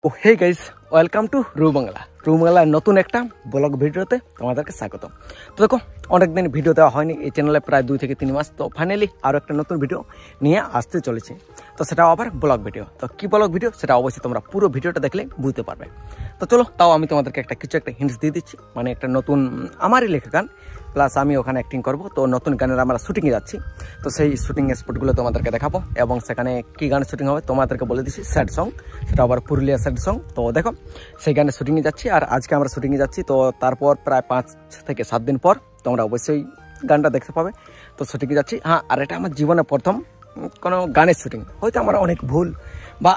O hey guys, welcome to রু বাংলার নতুন একটা ব্লগ ভিডিওতে তোমাদেরকে স্বাগত। তো দেখো, অনেকদিন ভিডিও দেওয়া হয়নি এই চ্যানেলে, প্রায় 2 থেকে 3 মাস। তো ফাইনালি আরও একটা নতুন ভিডিও নিয়ে আসতে চলেছে। তো সেটাও আবার ব্লগ ভিডিও। তো কী ব্লগ ভিডিও সেটা অবশ্যই তোমরা পুরো ভিডিওটা দেখলে বুঝতে পারবে। তো চলো, তাও আমি তোমাদেরকে কিছু একটা হিন্টস দিয়ে দিচ্ছি। মানে একটা নতুন আমারই লেখা গান, প্লাস আমি ওখানে অ্যাক্টিং করব। তো নতুন গানের আমরা শুটিংয়ে যাচ্ছি। তো সেই শুটিং স্পটগুলো তোমাদেরকে দেখাবো এবং সেখানে কী গানের শুটিং হবে তোমাদেরকে বলে দিচ্ছি। স্যাড সং, সেটা আবার পুরুলিয়া স্যাড সং। তো দেখো, সেই গানের শুটিংয়ে যাচ্ছি। আর আজকে আমরা শুটিংয়ে যাচ্ছি। তো তারপর প্রায় 5 থেকে 7 দিন পর তোমরা অবশ্যই গানটা দেখতে পাবে। তো শুটিংয়ে যাচ্ছি। হ্যাঁ, আর এটা আমার জীবনে প্রথম কোনো গানের শুটিং। হয়তো আমার অনেক ভুল বা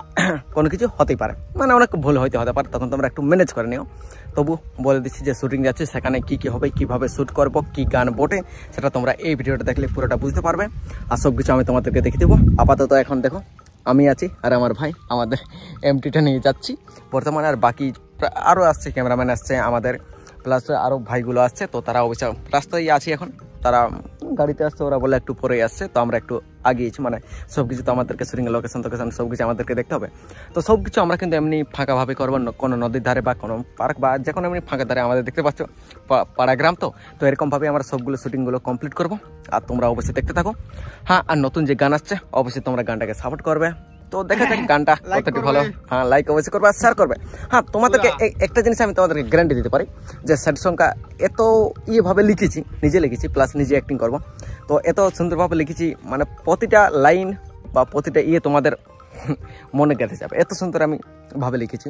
কোনো কিছু হতেই পারে, মানে অনেক ভুল হতে পারে, তখন তোমরা একটু ম্যানেজ করে নিও। তবু বলে দিচ্ছি যে শুটিং যাচ্ছি, সেখানে কী কী হবে, কীভাবে শ্যুট করবো, কী গান বটে, সেটা তোমরা এই ভিডিওটা দেখলে পুরোটা বুঝতে পারবে। আর সব কিছু আমি তোমাদেরকে দেখে দেবো। আপাতত এখন দেখো, আমি আছি আর আমার ভাই আমাদের এমটিটা নিয়ে যাচ্ছি বর্তমানে। আর বাকি আরও আসছে, ক্যামেরাম্যান আসছে আমাদের, প্লাস আরও ভাইগুলো আসছে। তো তারা অবশ্য রাস্তায় আছি এখন, তারা গাড়িতে আসছে। ওরা বলে একটু পরেই আসছে, তো আমরা একটু আগিয়েছি। মানে সব কিছু তো আমাদেরকে শুটিংয়ের লোকেশন সব কিছু আমাদেরকে দেখতে হবে। তো সব কিছু আমরা কিন্তু এমনি ফাঁকাভাবে করবো, কোনো নদীর ধারে বা কোনো পার্ক বা যে কোনো এমনি ফাঁকা ধারে। আমাদের দেখতে পাচ্ছ পাড়া গ্রাম, তো এরকমভাবে আমরা সবগুলো শুটিংগুলো কমপ্লিট করবো। আর তোমরা অবশ্যই দেখতে থাকো। হ্যাঁ, আর নতুন যে গান আসছে অবশ্যই তোমরা গানটাকে সাপোর্ট করবে। তো দেখা যাক গানটা কতটি ভালো। হ্যাঁ, লাইক অবশ্যই করবে আর শেয়ার করবে। হ্যাঁ, তোমাদেরকে একটা জিনিস আমি তোমাদেরকে গ্যারান্টি দিতে পারি যে স্যাড সংটা এত ইয়েভাবে লিখেছি, নিজে লিখেছি, প্লাস নিজে অ্যাক্টিং করবো। তো এত সুন্দরভাবে লিখেছি, মানে প্রতিটা লাইন বা প্রতিটা তোমাদের মনে গেঁথে যাবে, এত সুন্দর আমি ভাবে লিখেছি।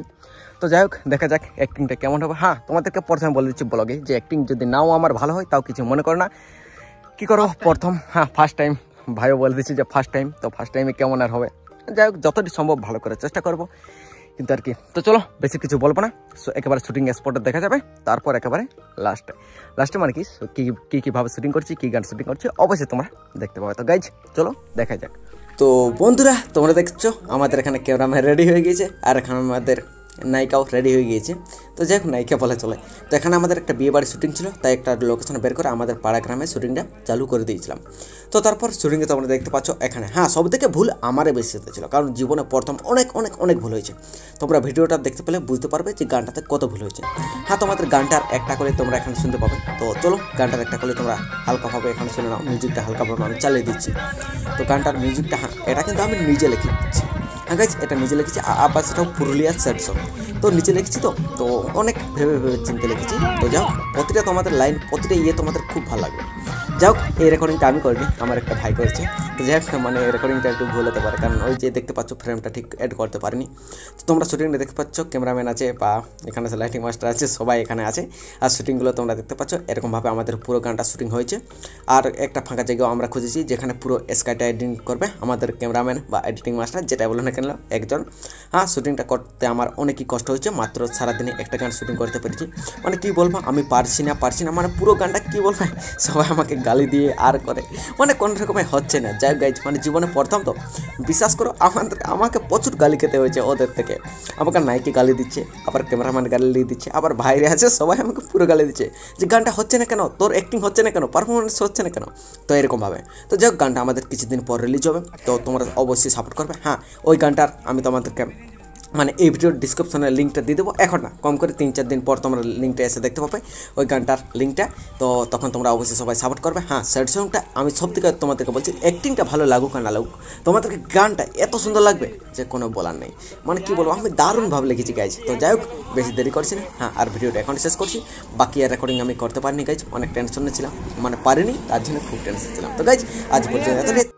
তো যাই হোক, দেখা যাক অ্যাক্টিংটা কেমন হবে। হ্যাঁ, তোমাদেরকে প্রথমে বলে দিচ্ছি ব্লগে যে অ্যাক্টিং যদি নাও আমার ভালো হয় তাও কিছু মনে করো না। কী করো প্রথম, হ্যাঁ ফার্স্ট টাইম, ভাইও বলে দিচ্ছি যে ফার্স্ট টাইম। তো ফার্স্ট টাইমে কেমন আর হবে, যাই হোক যতটি সম্ভব ভালো করে চেষ্টা করবো কিন্তু আর কি। তো চলো, বেশি কিছু বলবো না, একেবারে শুটিং স্পটে দেখা যাবে। তারপর একেবারে লাস্টে মানে কীভাবে শুটিং করছি, কী গান শুটিং করছি অবশ্যই তোমরা দেখতে পাবে। তো গাইজ চলো দেখা যাক। তো বন্ধুরা, তোমরা দেখছো আমাদের এখানে ক্যামেরাম্যান রেডি হয়ে গিয়েছে, আর এখানে আমাদের নায়িকাও রেডি হয়ে গিয়েছে। তো যাই হোক, নায়িকা বলে চলে। তো এখানে আমাদের একটা বিয়ে বাড়ির শুটিং ছিল, তাই একটা লোকেশন বের করে আমাদের পাড়া গ্রামে শুটিংটা চালু করে দিয়েছিলাম। তো তারপর শুটিংয়ে তোমরা দেখতে পাচ্ছ এখানে, হ্যাঁ সব থেকে ভুল আমারে বেশি হতেছিল, কারণ জীবনে প্রথম অনেক ভুল হয়েছে। তোমরা ভিডিওটা দেখতে পেলে বুঝতে পারবে যে গানটাতে কত ভুল হয়েছে। হ্যাঁ, তোমাদের গানটার একটা করে তোমরা এখানে শুনতে পাবে। তো চলো, গানটার একটা করে তোমরা হালকাভাবে এখানে শুনে নাও। মিউজিকটা হালকাভাবে আমি চালিয়ে দিচ্ছি। তো গানটার মিউজিকটা, হ্যাঁ এটা কিন্তু আমি নিজে লিখে দিচ্ছি। হ্যাঁ গাইজ, এটা নিজে লিখেছি। আবার সেটাও পুরুলিয়ার স্যাড সং। তো নিচে লিখেছি, তো অনেক ভেবে চিনতে লিখেছি। তো যাও, প্রতিটা তোমাদের লাইন, প্রতিটা তোমাদের খুব ভালো লাগবে। যাই হোক, এই রেকর্ডিংটা আমি করিনি, আমার একটা ভাই করেছে। তো যাই হোক, মানে রেকর্ডিংটা একটু ভুল হতে পারে, কারণ ওই যে দেখতে পাচ্ছ ফ্রেমটা ঠিক অ্যাড করতে পারিনি। তো তোমরা শুটিংটা দেখতে পাচ্ছ, ক্যামেরাম্যান আছে বা এখানে লাইটিং মাস্টার আছে, সবাই এখানে আছে। আর শুটিংগুলো তোমরা দেখতে পাচ্ছ, এরকমভাবে আমাদের পুরো গানটা শুটিং হয়েছে। আর একটা ফাঁকা জায়গাও আমরা খুঁজেছি, যেখানে পুরো স্কাইটা এডিটিং করবে আমাদের ক্যামেরাম্যান বা এডিটিং মাস্টার, যেটা বলো না কেন একজন। হ্যাঁ, শুটিংটা করতে আমার অনেকই কষ্ট হয়েছে। মাত্র সারাদিনে একটা গান শুটিং করতে পেরেছি। মানে কী বলবো, আমি পারছি না, মানে পুরো গানটা কী বলবো, সবাই আমাকে গালি দিয়ে আর করে, মানে কোনো রকমের হচ্ছে না। যাই গাইজ, মানে জীবনে প্রথম তো বিশ্বাস করো, আমাকে প্রচুর গালি খেতে হয়েছে ওদের থেকে। আমাকে নায়িকা গালি দিচ্ছে, আবার ক্যামেরাম্যান গালি দিচ্ছে, আবার বাইরে আছে সবাই আমাকে পুরো গালি দিচ্ছে যে গানটা হচ্ছে না কেন, তোর অ্যাক্টিং হচ্ছে না কেন, পারফরমেন্স হচ্ছে না কেন। তো এরকমভাবে, তো যাই হোক, গানটা আমাদের কিছুদিন পর রিলিজ হবে। তো তোমরা অবশ্যই সাপোর্ট করবে। হ্যাঁ, ওই গানটার আমি তোমাদেরকে মানে এই ভিডিওর ডিসক্রিপশনের লিঙ্কটা দিয়ে দেবো। এখন না, কম করে 3-4 দিন পর তোমরা লিঙ্কটা এসে দেখতে পাবে, ওই গানটার লিঙ্কটা। তো তখন তোমরা অবশ্যই সবাই সাপোর্ট করবে। হ্যাঁ, স্যাড সংটা আমি সব থেকে তোমাদেরকে বলছি, অ্যাক্টিংটা ভালো লাগুক আর না লাগুক, তোমাদেরকে গানটা এত সুন্দর লাগবে যে কোনো বলার নেই। মানে কী বলবো, আমি দারুণভাবে লিখেছি গাইজ। তো যাই হোক, বেশি দেরি করছি না। হ্যাঁ, আর ভিডিওটা এখন শেষ করছি। বাকি আর রেকর্ডিং আমি করতে পারিনি গাইজ, অনেক টেনশনে ছিলাম, মানে পারিনি, তার জন্য খুব টেনশন ছিলাম। তো গাইজ, আজ পর্যন্ত